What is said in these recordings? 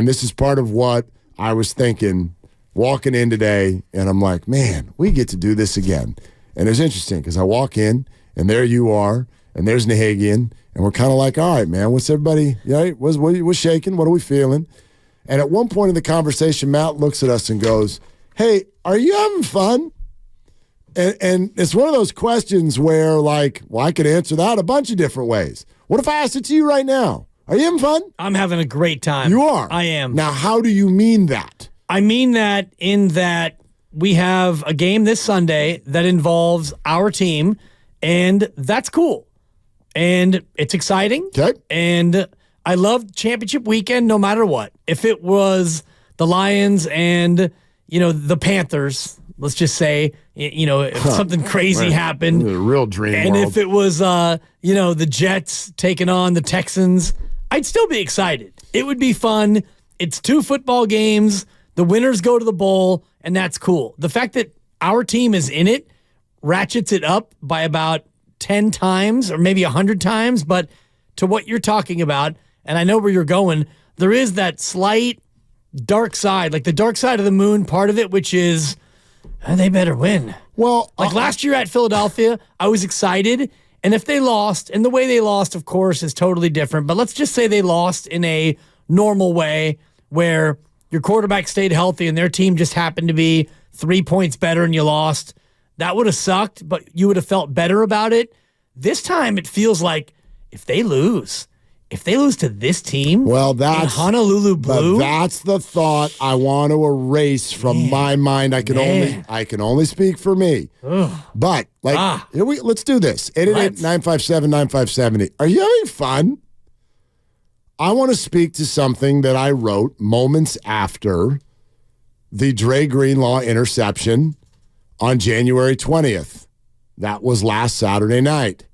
And this is part of what I was thinking walking in today, and I'm like, man, we get to do this again. And it's interesting because I walk in, and there you are, and there's Nahagian, and we're kind of like, all right, man, what's everybody, what's shaking? What are we feeling? And at one point in the conversation, Matt looks at us and goes, hey, are you having fun? And it's one of those questions where, like, well, I could answer that a bunch of different ways. What if I asked it to you right now? Are you having fun? I'm having a great time. You are? I am. Now, how do you mean that? I mean that in that we have a game this Sunday that involves our team, and that's cool. And it's exciting. Okay. And I love championship weekend no matter what. If it was the Lions and, the Panthers, let's just say, if something crazy happened. A real dream and world. if it was, the Jets taking on the Texans, I'd still be excited. It would be fun. It's 2 football games. The winners go to the bowl, and that's cool. The fact that our team is in it ratchets it up by about 10 times or maybe 100 times. But to what you're talking about, and I know where you're going, there is that slight dark side, like the dark side of the moon part of it, which is they better win. Well, like last year at Philadelphia, I was excited. And if they lost, and the way they lost, of course, is totally different. But let's just say they lost in a normal way where your quarterback stayed healthy and their team just happened to be 3 points better and you lost. That would have sucked, but you would have felt better about it. This time it feels like if they lose to this team, that's Honolulu Blue. But that's the thought I want to erase from my mind. I can only speak for me. Ugh. But let's do this. 888-957-9570. Are you having fun? I want to speak to something that I wrote moments after the Dre Greenlaw interception on January 20th. That was last Saturday night.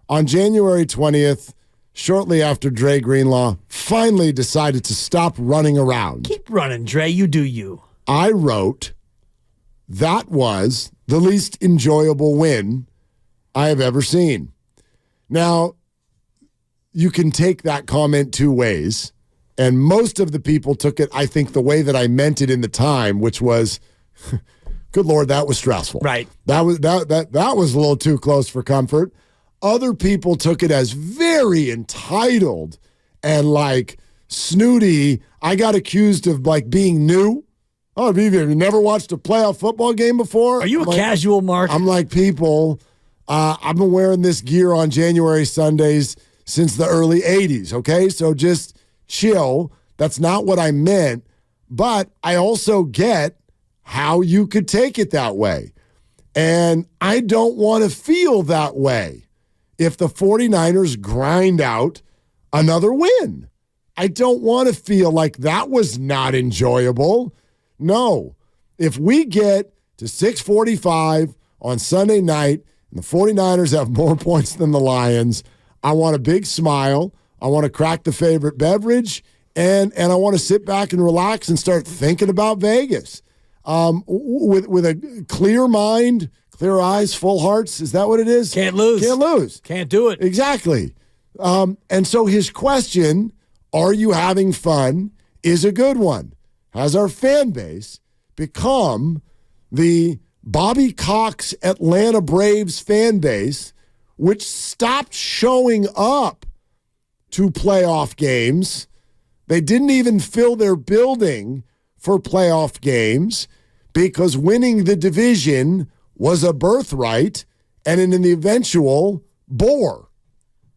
On January 20th, shortly after Dre Greenlaw finally decided to stop running around. Keep running, Dre. You do you. I wrote, that was the least enjoyable win I have ever seen. Now, you can take that comment 2 ways, and most of the people took it, I think, the way that I meant it in the time, which was, good Lord, that was stressful. Right. That was a little too close for comfort. Other people took it as very entitled and like snooty. I got accused of like being new. Oh, have you never watched a playoff football game before? Are you a casual, Mark? I'm like, people, I've been wearing this gear on January Sundays since the early 80s, okay? So just chill. That's not what I meant. But I also get how you could take it that way. And I don't want to feel that way if the 49ers grind out another win. I don't want to feel like that was not enjoyable. No. If we get to 6:45 on Sunday night and the 49ers have more points than the Lions, I want a big smile. I want to crack the favorite beverage, and I want to sit back and relax and start thinking about Vegas with a clear mind, clear eyes, full hearts. Is that what it is? Can't lose. Can't lose. Can't do it. Exactly. And so his question, are you having fun, is a good one. Has our fan base become the Bobby Cox Atlanta Braves fan base, which stopped showing up to playoff games? They didn't even fill their building for playoff games because winning the division was a birthright and in the eventual bore.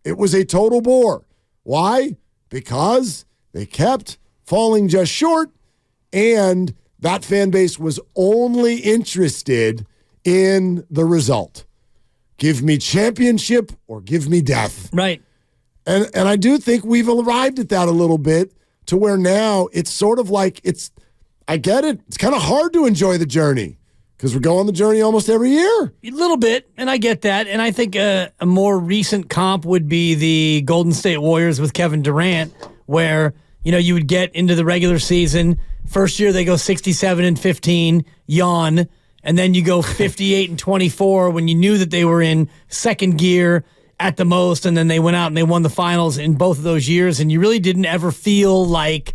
It was a total bore. Why? Because they kept falling just short, and that fan base was only interested in the result. Give me championship or give me death. Right. And I do think we've arrived at that a little bit to where now it's sort of like I get it. It's kind of hard to enjoy the journey because we go on the journey almost every year. A little bit, and I get that. And I think a more recent comp would be the Golden State Warriors with Kevin Durant, where, you would get into the regular season. First year they go 67-15, yawn, and then you go 58-24 when you knew that they were in second gear at the most, and then they went out and they won the finals in both of those years, and you really didn't ever feel like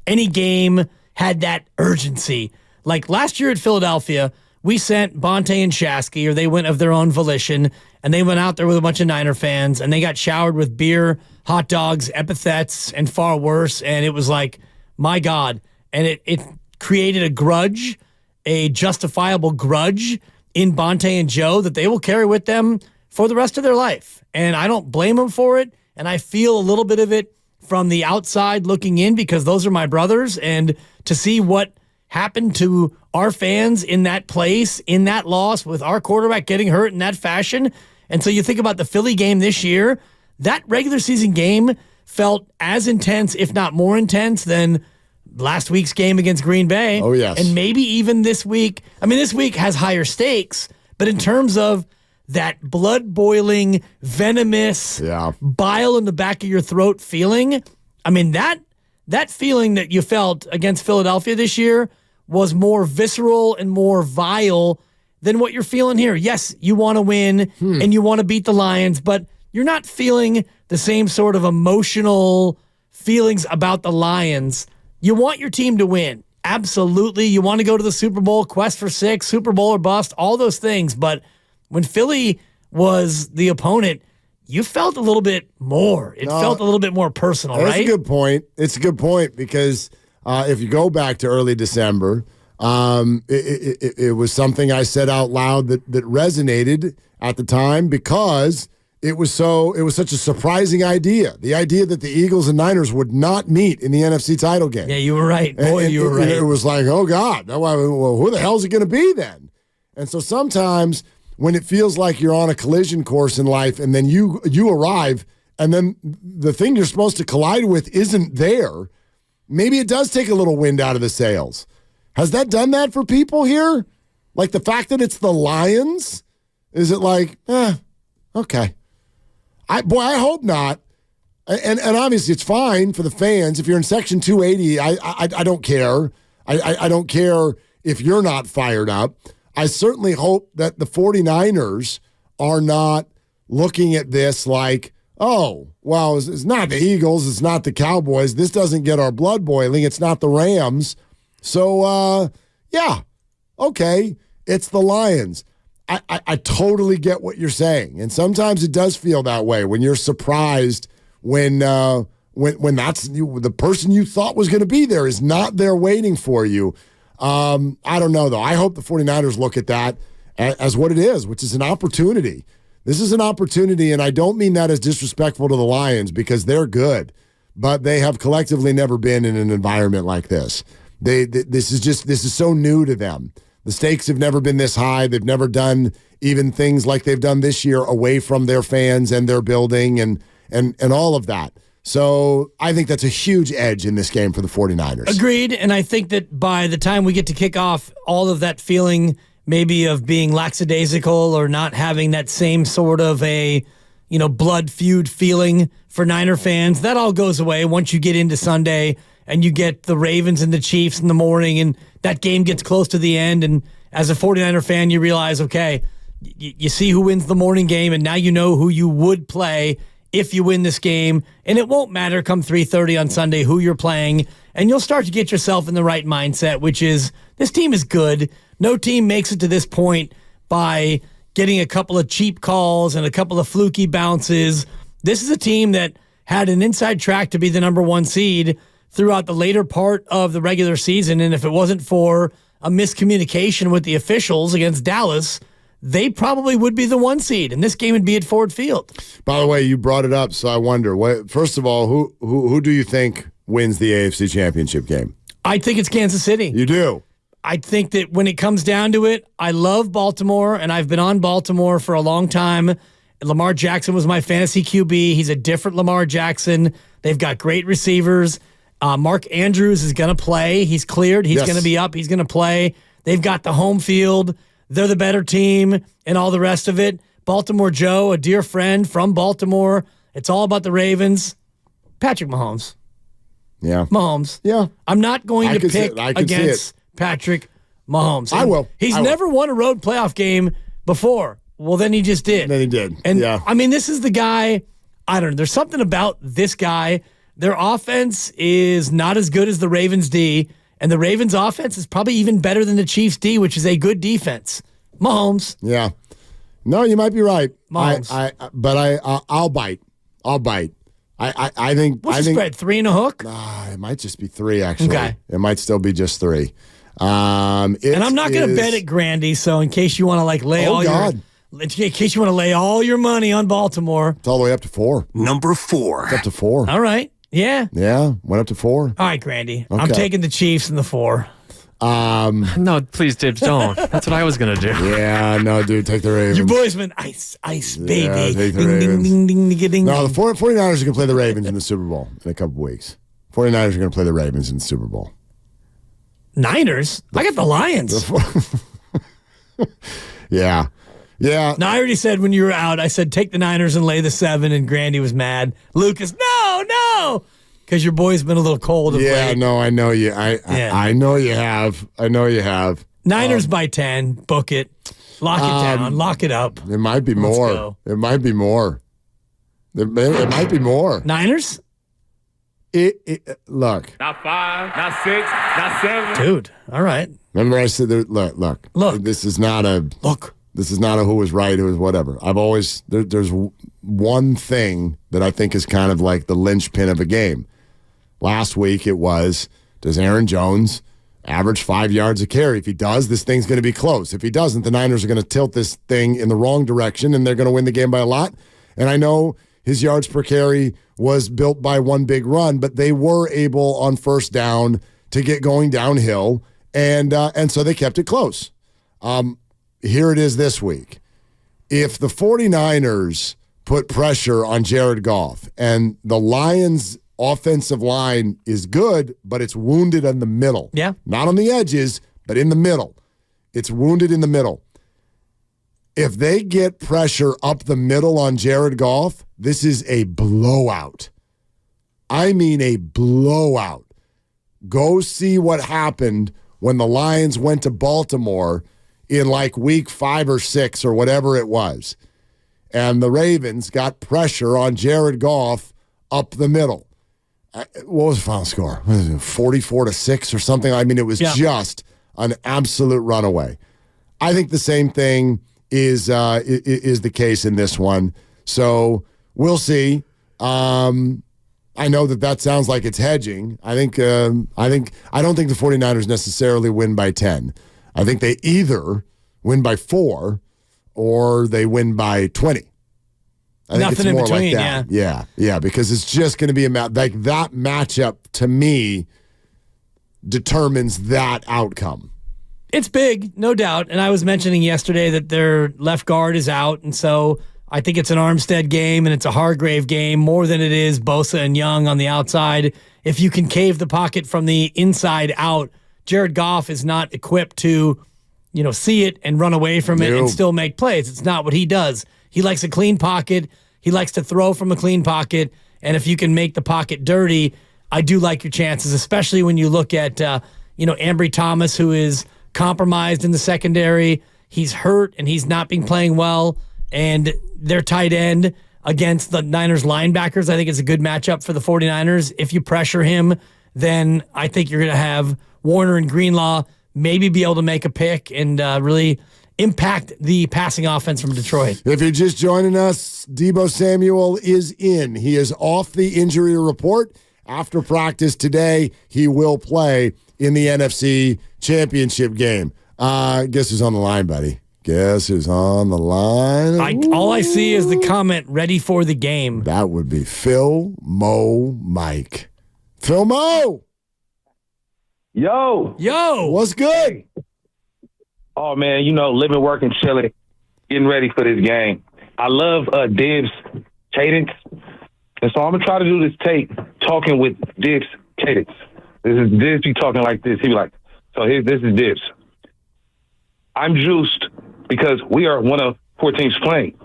any game had that urgency. Like last year at Philadelphia, we sent Bonte and Shasky, or they went of their own volition, and they went out there with a bunch of Niner fans, and they got showered with beer, hot dogs, epithets, and far worse. And it was like, my God. And it created a grudge, a justifiable grudge in Bonte and Joe that they will carry with them for the rest of their life. And I don't blame them for it. And I feel a little bit of it from the outside looking in, because those are my brothers. And to see what happened to our fans in that place, in that loss, with our quarterback getting hurt in that fashion. And so you think about the Philly game this year, that regular season game felt as intense, if not more intense, than last week's game against Green Bay. Oh, yes. And maybe even this week. I mean, this week has higher stakes, but in terms of that blood-boiling, venomous, bile in the back of your throat feeling, I mean, that feeling that you felt against Philadelphia this year was more visceral and more vile than what you're feeling here. Yes, you want to win and you want to beat the Lions, but you're not feeling the same sort of emotional feelings about the Lions. You want your team to win. Absolutely. You want to go to the Super Bowl, quest for 6, Super Bowl or bust, all those things. But when Philly was the opponent, you felt a little bit more. It felt a little bit more personal, right? That's a good point. It's a good point because if you go back to early December, it was something I said out loud that resonated at the time because it was such a surprising idea. The idea that the Eagles and Niners would not meet in the NFC title game. Yeah, you were right. Boy, you were right. It was like, oh, God, well, who the hell is it going to be then? And so sometimes when it feels like you're on a collision course in life and then you arrive and then the thing you're supposed to collide with isn't there, maybe it does take a little wind out of the sails. Has that done that for people here? Like the fact that it's the Lions? Is it like, okay. I hope not. And obviously it's fine for the fans. If you're in Section 280, I don't care. I don't care if you're not fired up. I certainly hope that the 49ers are not looking at this like, oh, well, it's not the Eagles, it's not the Cowboys. This doesn't get our blood boiling. It's not the Rams. So, yeah, okay, it's the Lions. I totally get what you're saying. And sometimes it does feel that way when you're surprised when that's the person you thought was going to be there is not there waiting for you. I don't know, though. I hope the 49ers look at that as what it is, which is an opportunity. This is an opportunity, and I don't mean that as disrespectful to the Lions because they're good, but they have collectively never been in an environment like this. This is so new to them. The stakes have never been this high. They've never done even things like they've done this year away from their fans and their building and all of that. So I think that's a huge edge in this game for the 49ers. Agreed, and I think that by the time we get to kick off, all of that feeling maybe of being lackadaisical or not having that same sort of a blood feud feeling for Niner fans, that all goes away once you get into Sunday and you get the Ravens and the Chiefs in the morning and that game gets close to the end. And as a 49er fan, you realize, okay, you see who wins the morning game and now you know who you would play if you win this game, and it won't matter come 3:30 on Sunday who you're playing, and you'll start to get yourself in the right mindset, which is this team is good. No team makes it to this point by getting a couple of cheap calls and a couple of fluky bounces. This is a team that had an inside track to be the number 1 seed throughout the later part of the regular season, and if it wasn't for a miscommunication with the officials against Dallas, they probably would be the 1 seed, and this game would be at Ford Field. By the way, you brought it up, so I wonder. First of all, who do you think wins the AFC Championship game? I think it's Kansas City. You do? I think that when it comes down to it, I love Baltimore, and I've been on Baltimore for a long time. Lamar Jackson was my fantasy QB. He's a different Lamar Jackson. They've got great receivers. Mark Andrews is going to play. He's cleared. He's going to be up. He's going to play. They've got the home field. They're the better team and all the rest of it. Baltimore Joe, a dear friend from Baltimore. It's all about the Ravens. Patrick Mahomes. Yeah. Mahomes. Yeah. I'm not going to pick against Patrick Mahomes. I will. He's never won a road playoff game before. Well, then he just did. Then he did. And I mean, this is the guy, I don't know, there's something about this guy Their offense is not as good as the Ravens D, and the Ravens offense is probably even better than the Chiefs D, which is a good defense. Mahomes. Yeah. No, you might be right. Mahomes. I'll bite. I think. What's the spread? 3 and a hook? It might just be 3, actually. Okay. It might still be just 3. And I'm not going to bet it, Grandy. So in case you want to lay all your money on Baltimore, it's all the way up to 4. Number 4. It's up to 4. All right. Yeah. Yeah. Went up to 4. All right, Grandy. Okay. I'm taking the Chiefs in the 4. No, please, Dibs, don't. That's what I was going to do. Yeah, no, dude, take the Ravens. Your boys been ice, baby. Yeah, take the ding, Ravens. ding, ding, ding, ding, No, the 49ers are going to play the Ravens in the Super Bowl in a couple weeks. 49ers are going to play the Ravens in the Super Bowl. Niners? I got the Lions. Yeah. Yeah. No, I already said when you were out, I said take the Niners and lay the 7, and Grandy was mad. Lucas, no. Because your boy's been a little cold of late. No, I know you. I know you have. Niners by 10. Book it. Lock it down. Lock it up. It might be Let's more. go. It might be more. It might be more. Niners? Look. Not 5, not 6, not 7. Dude, all right. Remember I said, look. This is not a who was right, who was whatever. I've always, there's one thing that I think is kind of like the linchpin of a game. Last week it was, does Aaron Jones average 5 yards a carry? If he does, this thing's going to be close. If he doesn't, the Niners are going to tilt this thing in the wrong direction, and they're going to win the game by a lot. And I know his yards per carry was built by one big run, but they were able on first down to get going downhill, and so they kept it close. Here it is this week. If the 49ers put pressure on Jared Goff and the Lions' offensive line is good, but it's wounded in the middle. Yeah. Not on the edges, but in the middle. It's wounded in the middle. If they get pressure up the middle on Jared Goff, this is a blowout. I mean a blowout. Go see what happened when the Lions went to Baltimore in like week 5 or 6 or whatever it was. And the Ravens got pressure on Jared Goff up the middle. What was the final score? 44-6 or something? I mean, it was just an absolute runaway. I think the same thing is the case in this one. So we'll see. I know that sounds like it's hedging. I don't think the 49ers necessarily win by 10. I think they either win by 4 or they win by 20. I think Nothing it's more in between, like that. Yeah, because it's just going to be like that matchup to me determines that outcome. It's big, no doubt. And I was mentioning yesterday that their left guard is out, and so I think it's an Armstead game and it's a Hargrave game more than it is Bosa and Young on the outside. If you can cave the pocket from the inside out, Jared Goff is not equipped to, see it and run away from it and still make plays. It's not what he does. He likes a clean pocket. He likes to throw from a clean pocket. And if you can make the pocket dirty, I do like your chances, especially when you look at, Ambry Thomas, who is compromised in the secondary. He's hurt and he's not been playing well. And their tight end against the Niners linebackers, I think it's a good matchup for the 49ers. If you pressure him, then I think you're going to have Warner and Greenlaw maybe be able to make a pick and really impact the passing offense from Detroit. If you're just joining us, Deebo Samuel is in. He is off the injury report. After practice today, he will play in the NFC Championship game. Guess who's on the line, buddy? Guess who's on the line? All I see is the comment, ready for the game. That would be Phil Mo Mike. Phil Mo! Yo! What's good? Oh, man, living, working, chilling, getting ready for this game. I love Dibs' cadence. And so I'm going to try to do this tape talking with Dibs' cadence. This is Dibs be talking like this. He be like, this is Dibs. I'm juiced because we are one of 4 teams playing.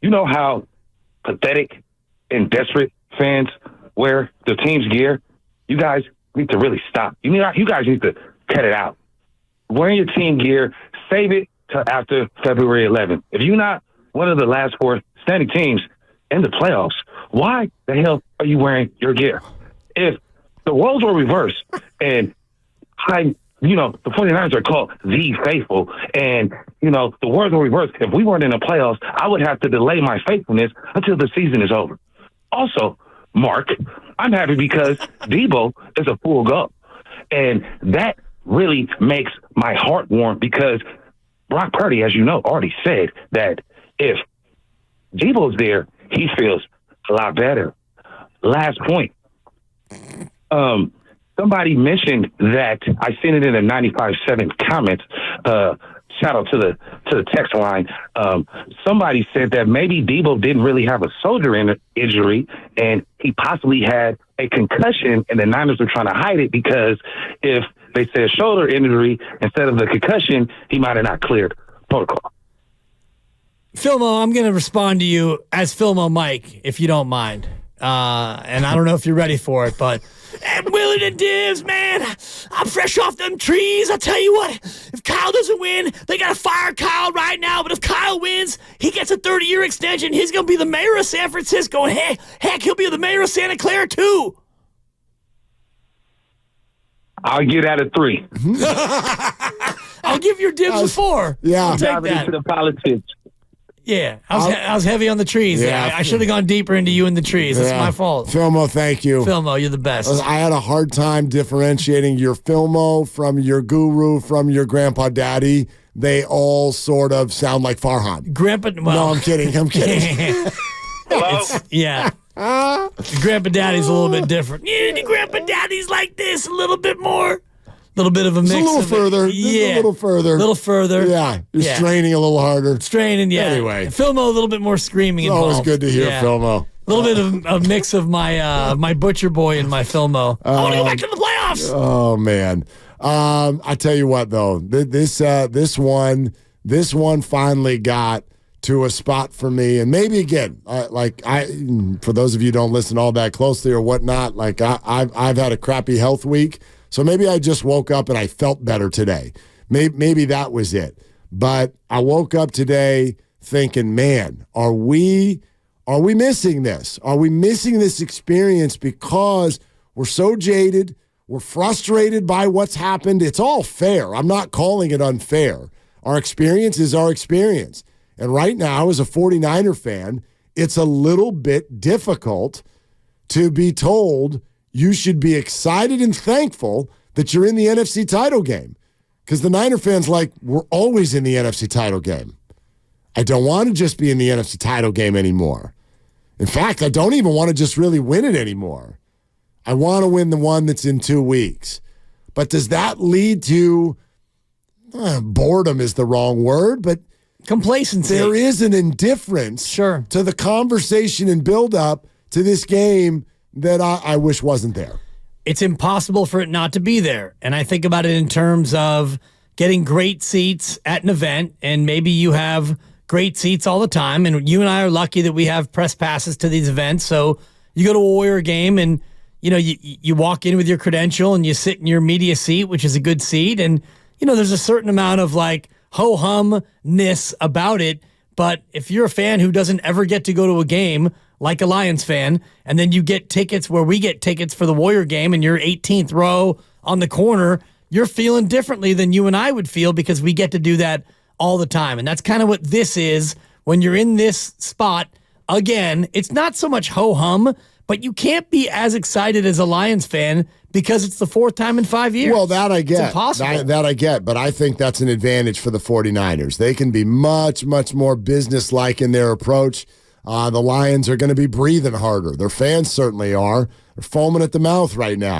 You know how pathetic and desperate fans wear their team's gear? You guys need to really stop. You guys need to cut it out. Wearing your team gear, save it till after February 11th. If you're not one of the last 4 standing teams in the playoffs, why the hell are you wearing your gear? if the roles were reversed and the 49ers are called the faithful, and, the words were reversed, if we weren't in the playoffs, I would have to delay my faithfulness until the season is over. Also, Mark, I'm happy because Debo is a full go. And that really makes my heart warm because Brock Purdy, as you know, already said that if Debo's there, he feels a lot better. Last point. Somebody mentioned that I seen it in the 95.7 comments. Shout out to the text line. Somebody said that maybe Debo didn't really have a shoulder injury, and he possibly had a concussion, and the Niners were trying to hide it because if they said shoulder injury instead of the concussion, he might have not cleared protocol. Filmo, I'm going to respond to you as Filmo Mike, if you don't mind. And I don't know if you're ready for it, but Willard and Dibs, man, I'm fresh off them trees. I'll tell you what, if Kyle doesn't win, they got to fire Kyle right now. But if Kyle wins, he gets a 30-year extension. He's going to be the mayor of San Francisco. And heck, he'll be the mayor of Santa Clara, too. I'll get at a 3. I'll give your Dibs a 4. Yeah. I'll take Diving that. into the politics. Yeah, I was heavy on the trees. Yeah. I should have gone deeper into you and the trees. That's my fault. Filmo, thank you. Filmo, you're the best. I had a hard time differentiating your Filmo from your guru, from your grandpa daddy. They all sort of sound like Farhan. Grandpa, well. No, I'm kidding. Hello? Yeah. Grandpa Daddy's a little bit different. Yeah, the Grandpa Daddy's like this, a little bit more. A little bit of a mix. Just a little further. Yeah. Just a little further. A little further. Yeah. You're straining a little harder. Straining, yeah. Anyway. Filmo, a little bit more screaming It's involved. always good to hear Filmo. A little bit of a mix of my Butcher Boy and my Filmo. I want to go back to the playoffs. Oh, man. I tell you what, though. This one finally got to a spot for me. And maybe, again, for those of you who don't listen all that closely or whatnot, I've had a crappy health week. So maybe I just woke up and I felt better today. Maybe that was it. But I woke up today thinking, man, are we missing this? Are we missing this experience because we're so jaded? We're frustrated by what's happened. It's all fair. I'm not calling it unfair. Our experience is our experience. And right now, as a 49er fan, it's a little bit difficult to be told you should be excited and thankful that you're in the NFC title game. Because the Niner fans, we're always in the NFC title game. I don't want to just be in the NFC title game anymore. In fact, I don't even want to just really win it anymore. I want to win the one that's in 2 weeks. But does that lead to, boredom is the wrong word, but complacency. There is an indifference to the conversation and build-up to this game that I wish wasn't there. It's impossible for it not to be there. And I think about it in terms of getting great seats at an event, and maybe you have great seats all the time, and you and I are lucky that we have press passes to these events. So you go to a Warrior game, and you walk in with your credential, and you sit in your media seat, which is a good seat, and there's a certain amount of ho-hum-ness about it. But if you're a fan who doesn't ever get to go to a game, like a Lions fan, and then you get tickets where we get tickets for the Warrior game and you're 18th row on the corner, you're feeling differently than you and I would feel because we get to do that all the time. And that's kind of what this is when you're in this spot. Again, it's not so much ho-hum, but you can't be as excited as a Lions fan because it's the 4th time in 5 years. Well, that I get. It's impossible. That I get, but I think that's an advantage for the 49ers. They can be much, much more business-like in their approach. The Lions are going to be breathing harder. Their fans certainly are. They're foaming at the mouth right now.